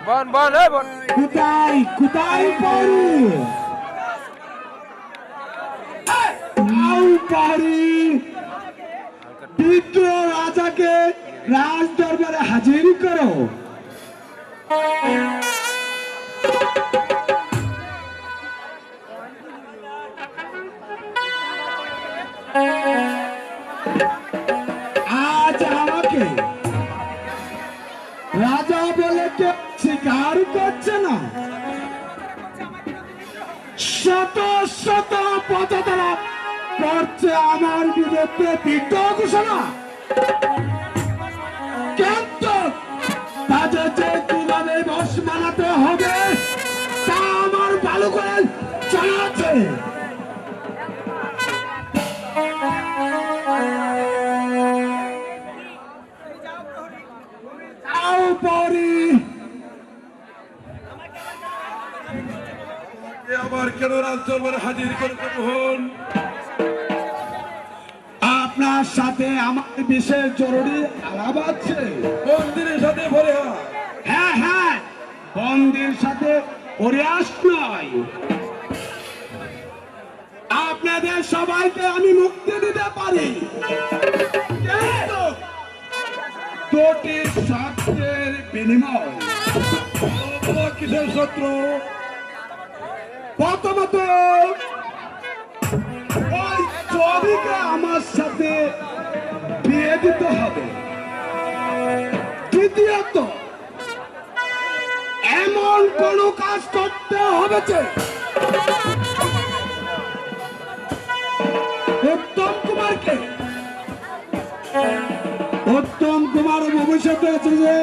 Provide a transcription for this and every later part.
বন বন এই বন কোথায় কোথায় পারি পারি বিদ্রোহ রাজাকে রাজ দরবারে হাজির করো। আজ আমাকে রাজা বলে কেউ স্বীকার করছে না। শত শত পথতলা করছে আমার বিরুদ্ধে বিদ্রোহ ঘোষণা, কিন্তু তাদের যে কিভাবে বস মানাতে হবে তা আমার ভালো করে জানা আছে। আবার কেন রাজ দরবারে হাজির করতে মোহন? আপনার সাথে আমার বিশেষ জরুরি আলাপ আছে। বন্দির সাথে ভরে হ্যাঁ হ্যাঁ, বন্দির সাথে পরিহাস নয়, আপনাদের সবাইকে আমি মুক্তি দিতে পারি, কিন্তু দুটি শর্তের বিনিময়। কিসের শত্রু? প্রথমত ওই ছবিকে আমার সাথে বিয়ে দিতে হবে, দ্বিতীয়ত এমন কোন কাজ করতে হবে যে উত্তম কুমারকে, উত্তম কুমার ভবিষ্যতে আছে যে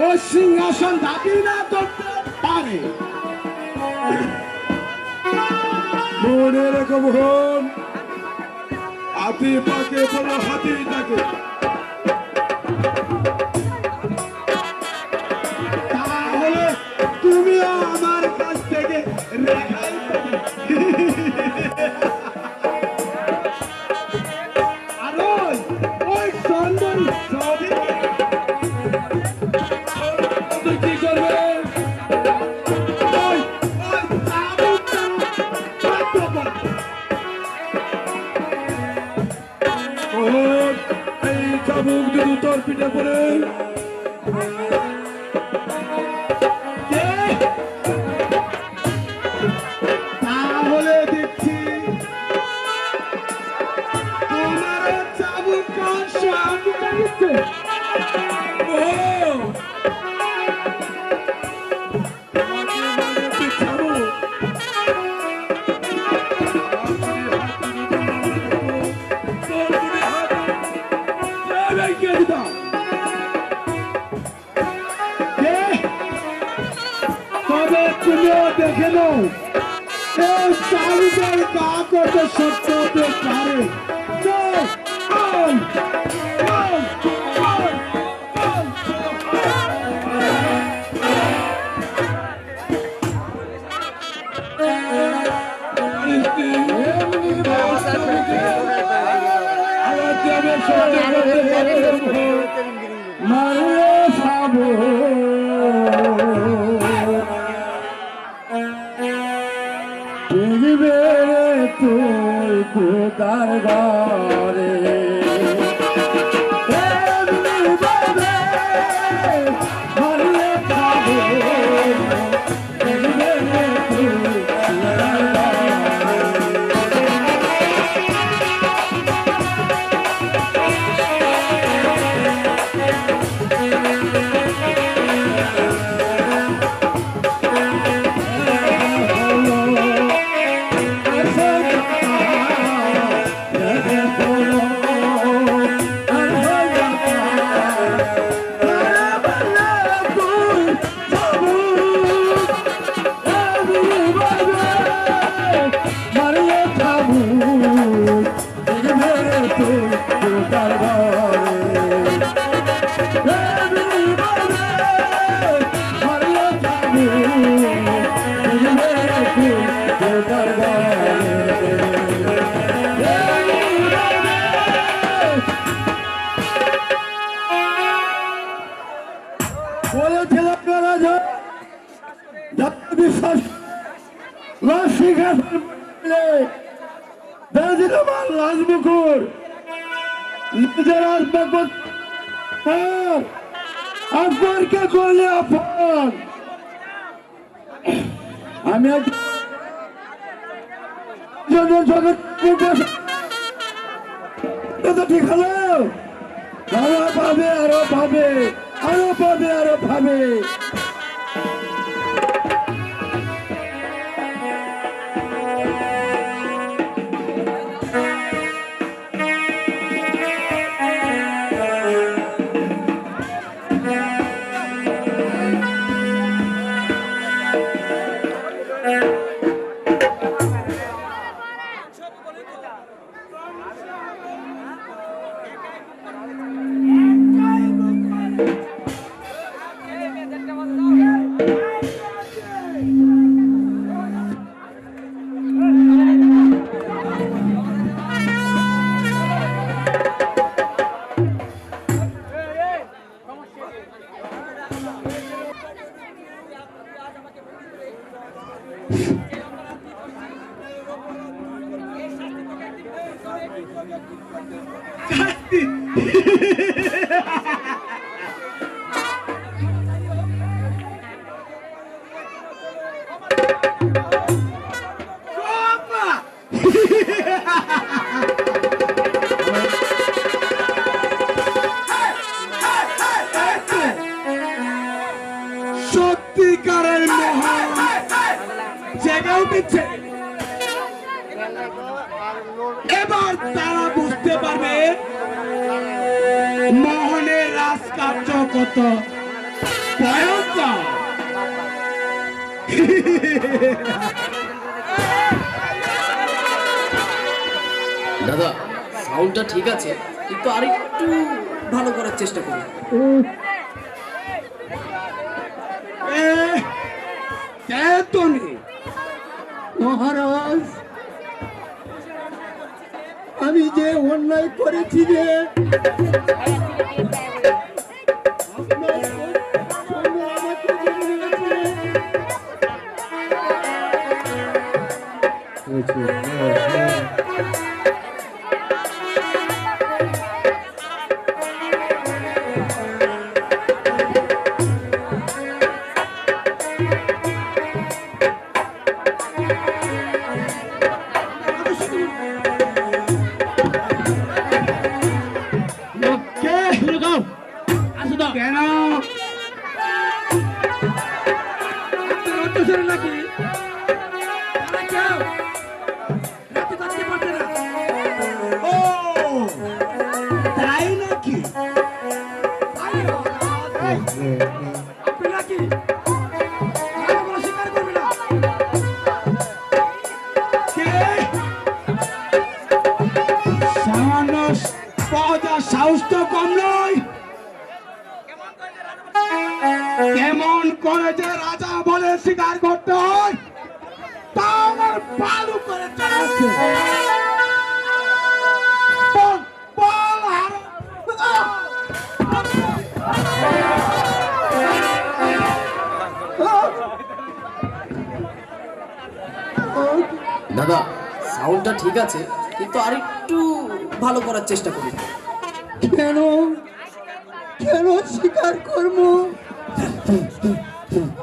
ওই সিংহাসন দাবি না করতে পারে। মনে রেখো মোহন, হাতি পাকে বলো হাতি তাকে। তাহলে তুমিও আমার কাছ থেকে রেহাই পাবে। আর ওই সুন্দরী ছবি কি করবে? এই চাবুক যদি তোর পিঠে পড়ে তাহলে দেখছি তোমার চাবুক সামনে তবে তুমিও দেখে নাও এই চালুদের গা কত সত্য হতে পারে। তুই কোদার ঘরে বলেছিলাম রাজা বিশ্বাস রাজমুকুর নিজের আপনারকে করলে আপন আমি ঠিক হলো আরো পাবে আরো পাবে আরো পাবে আরো পাবে সত্যিকারের মহান জেগে উঠেছে। এবার তারা বুঝতে পারবে মোহনের রাজকার্য কত ভয়ঙ্কর। দাদা সাউন্ডটা ঠিক আছে কিন্তু আরেকটু ভালো করার চেষ্টা করুন। মহারাজ আমি যে অন্যায় করেছি যে কেন নাকি ও তাই নাকি নাকি স্বীকার করবে না সামান্য সাহস তো কম নয়। কেমন করে যে রাজা বলে স্বীকার করতে হয় তা আমার ভালো করে জানাচ্ছে। দাদা সাউন্ডটা ঠিক আছে কিন্তু আরেকটু ভালো করার চেষ্টা করুন। কেন কেন স্বীকার করবো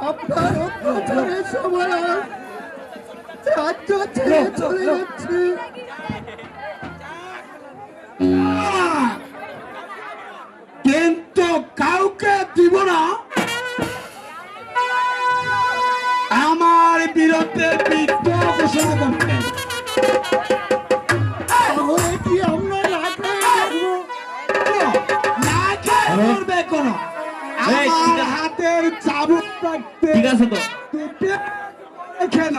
আপনার অত্যাচারের সময় রাজ্য ছেড়ে চলে যাচ্ছে। কিন্তু কাউকে দিব না আমার বিরুদ্ধে বিদ্রোহ ঘোষণা করতে। তাহলে কি আমরা না করবে কোন আমার হাতের চাবুক থাকতে ঠিক আছে তো কেন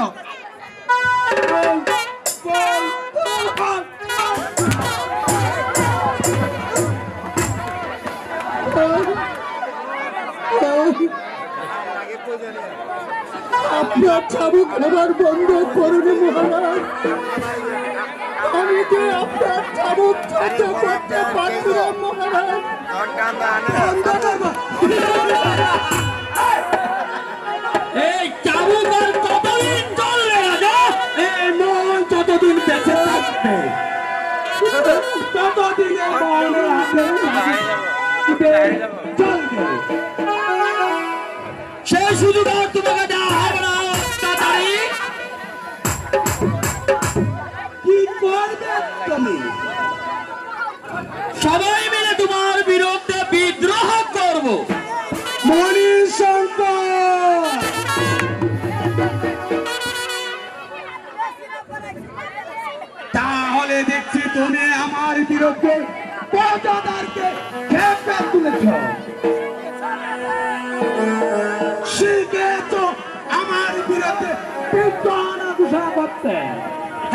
আপনার চাবুক এবার বন্ধ করুন মহারাজ। আমি যে আপনার চাবুক সহ্য করতে পারছি না মহারাজ। চল গে। সেই সুযোগ আর তোমাকে দেওয়া হবে না তাড়াতাড়ি। কি করবে তুমি? সবাই মিলে তোমার বিরুদ্ধে বিদ্রোহ করব। মণিশঙ্কর, তাহলে দেখছি তুমি আমার বিরুদ্ধে প্রজাদারকে খেপে তুলেছ, শিখেছ আমার বিরুদ্ধে বিদ্রোহ ঘোষণা করতে।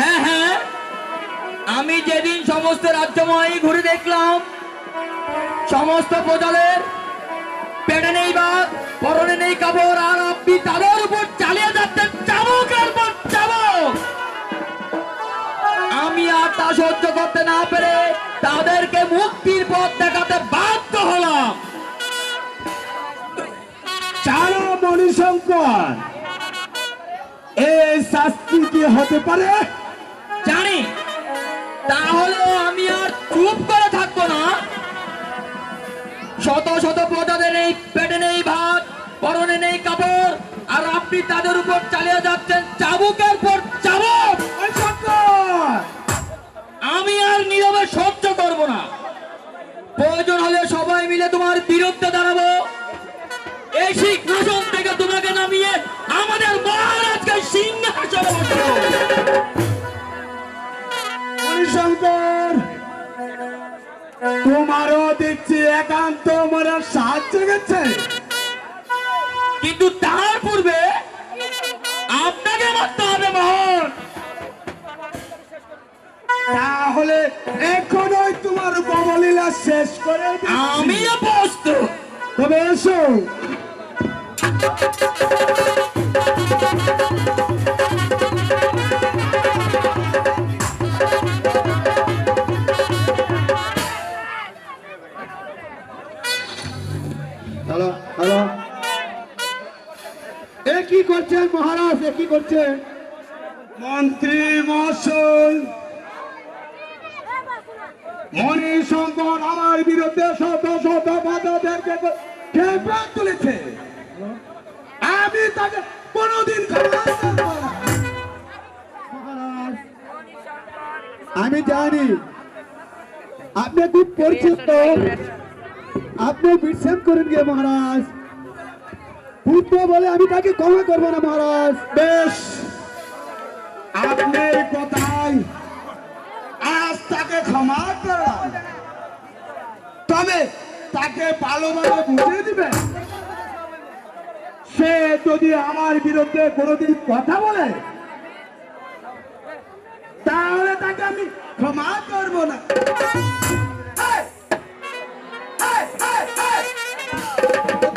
হ্যাঁ হ্যাঁ, আমি যেদিন সমস্ত রাজ্যময় ঘুরে দেখলাম সমস্ত প্রজাদের পেটে নেই ভাত, পরনে নেই কাপড়, আর আপনি তাদের উপর চালিয়ে যাচ্ছেন চাবুকের পর চাবুক। আমি আর তা সহ্য করতে না পেরে তাদেরকে মুক্তির পথ দেখাতে বাধ্য হলাম। চালো মণিশঙ্কর, এই শাস্তি কি হতে পারে? জানি, তাহলে আমি আর চুপ করে থাকবো না। শত শত প্রজাদের এই পেটে নেই ভাত, পরনে নেই কাপড়, আর আপনি তাদের উপর চালিয়ে যাচ্ছেন চাবুকের পর চাবুক। মণিশঙ্কর, আমি আর নীরবে সহ্য করব না। প্রয়োজন হলে সবাই মিলে তোমার বিরুদ্ধে দাঁড়াবো। এই সিংহাসন থেকে তোমাকে নামিয়ে আমাদের মহারাজকে সিংহাসনে বসাবো। মণিশঙ্কর, তোমারও দেখছি একান্ত মরার সাহায্য গেছে, কিন্তু তার পূর্বে আপনাকে মারতে হবে মোহন। তাহলে এখনই তোমার ববলীলা শেষ করে দিচ্ছি। আমিও প্রস্তুত। তবে এসো। হ্যালো হ্যালো, এ কি করছেন মহারাজ, এ কি করছেন? মন্ত্রী মহাশয়, মণিশঙ্কর আমার বিরুদ্ধে শত শত বাধাদেরকে খেপে তুলেছে। আমি তাকে কোনোদিন ক্ষমা করব না। মহারাজ, আমি জানি আপনি খুব পরিচিত, আপনি বিশ্বাস করেন গে মহারাজ। পুত্র বলে আমি তাকে ক্ষমা করবো না মহারাজ। বেশ, আপনার কথাই আজ তাকে ক্ষমা করলাম, তবে তাকে ভালোভাবে বুঝিয়ে দিবেন। সে যদি আমার বিরুদ্ধে কোনোদিন কথা বলে তাহলে তাকে আমি ক্ষমা করব না। এই! এই! এই! এই!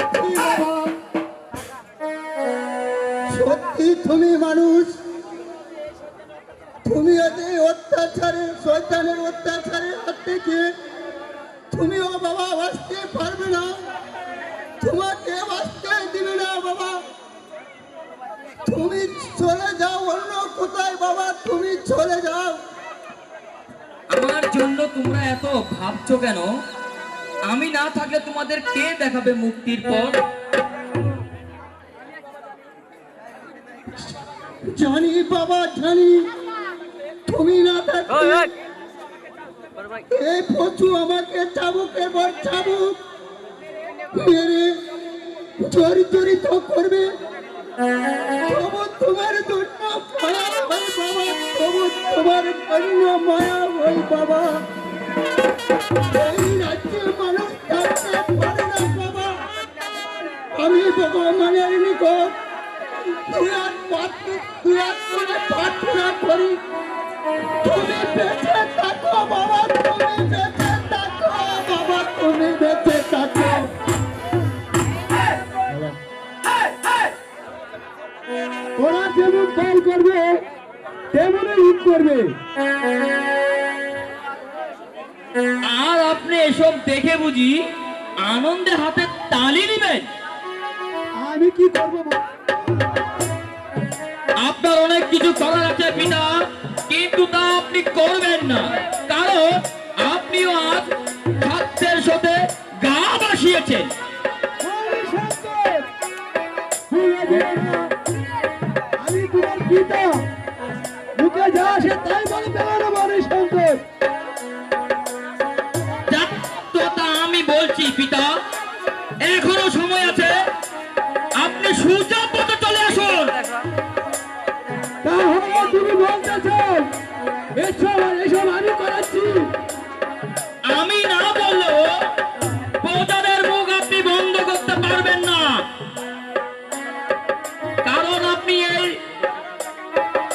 সত্যি বাবা, সত্যি তুমি মানুষ, তুমি এই অত্যাচারে, শয়তানের অত্যাচারের হাত থেকে তুমিও বাবা বাঁচতে পারবে না, তোমাকে বাঁচতে দিবে না বাবা। তুমি চলে যাও অন্য কোথায় বাবা, তুমি চলে যাও। আমার জন্য তোমরা এত ভাবছো কেন? আমি না থাকলে তোমাদের কে দেখাবে মুক্তির পথ? জানি বাবা জানি, তুমি না থাকলে এই পশু আমাকে চাবুকের পর চাবুক মেরে জর্জরিত করবে। তবু তোমার জন্য মায়া হয় বাবা, তবু তোমার জন্য মায়া হয় বাবা। এই রাজ্যের মানুষ থাকতে পারে না বাবা। আমি ভগবানের নিকট প্রার্থনা করি, তুমি বেঁচে থাকো বাবা, তুমি বেঁচে থাকো বাবা, তুমি বেঁচে থাকো। ওরা যেমন ফল করবে তেমনই হিট করবে। আর আপনি এসব দেখে বুঝি আনন্দে হাতে তালি দিবেন? আমি কি করবো? আপনার অনেক কিছু করার আছে পিতা, কিন্তু তা আপনি করবেন না, কারণ আপনিও আজ ছাত্রের সাথে গা বাসিয়েছেন। মণিশঙ্কর, ভুলে যেও না, আমি তোমার পিতা। মুখে যা আসে তাই বলে দেবে না মণিশঙ্কর। যাক, তো তা আমি বলছি পিতা, এখনো সময় আছে, আপনি সূর্যাপত চলে আসুন। তাহলে তুমি বলতেছ এসব এসব আমি করাচ্ছি? আমি না বললেও প্রজাদের মুখ আপনি বন্ধ করতে পারবেন না, কারণ আপনি এই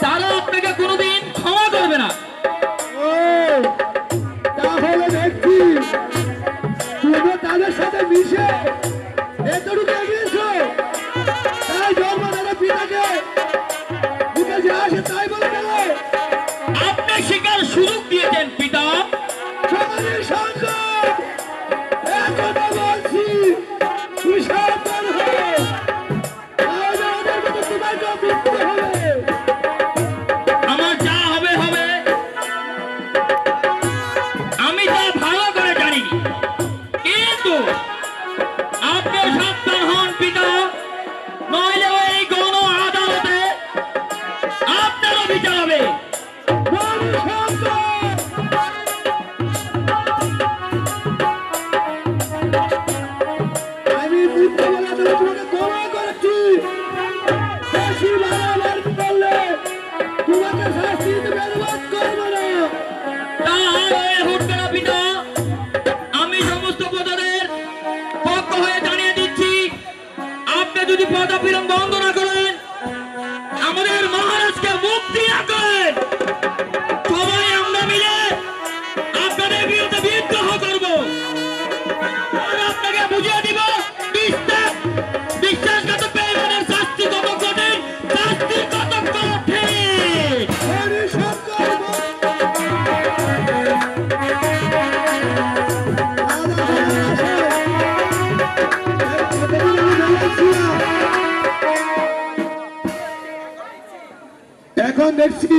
তারা আপনাকে কোনোদিন ক্ষমা করবে না। ও, তাহলে দেখছি তুমি তাদের সাথে মিশে এতটুকু এগিয়েছো, তাই জন্মদাতা পিতাকে মুখে যা আসে তাই বলে দেবে। আপনি শিকার সুযোগ দিয়েছেন পিতা। মণিশঙ্কর, এখনো বলছি তুই সাবধান হয়ে, তাহলে ওদের মতো তোমাকেও মৃত্যু হবে। আমার যা হবে হবে, আমি তা ভালো করে জানি, কিন্তু আপনি সাবধান হন পিতা, নইলে এই গণ আদালতে আপনারও বিচার হবে। আমি বুঝতে বলা তাহলে তোমাকে ক্ষমা করেছি, বেশি বাড়াবাড়ি করলে তোমাকে শাস্তি দিতে বেরবাদ করবো না। তা হয়ে উঠবে না পিতা, আমি সমস্ত প্রজাদের পক্ষ হয়ে জানিয়ে দিচ্ছি, আপনি যদি পদাপীড়ন বন্ধ না করেন, আমাদের মহারাজকে মুক্তি না করেন, সবাই আমরা মিলে আপনাদের বিরুদ্ধে বিদ্রোহ করব, আর আপনাকে বুঝিয়ে দিব বিশ্বাসঘাতক বেঈমানের শাস্তি কত কঠিন, শাস্তি কত কঠিন। মণিশঙ্কর, এখন দেখছি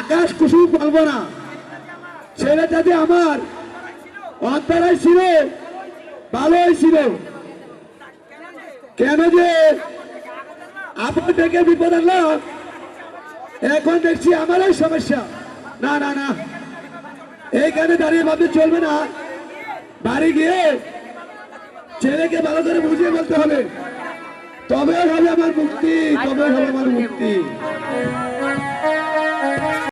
আকাশ কুসুম পালব না, ছেলেটাতে আমার অন্তরায় ছিল, ভালোই ছিল, কেন যে আপন থেকে বিপদ আনলাম, এখন দেখছি আমারই সমস্যা। না না না, এইখানে দাঁড়িয়ে ভাবতে চলবে না, বাড়ি গিয়ে ছেলেকে ভালো করে বুঝিয়ে বলতে হবে, তবে হবে আমার মুক্তি, তবে হবে আমার মুক্তি।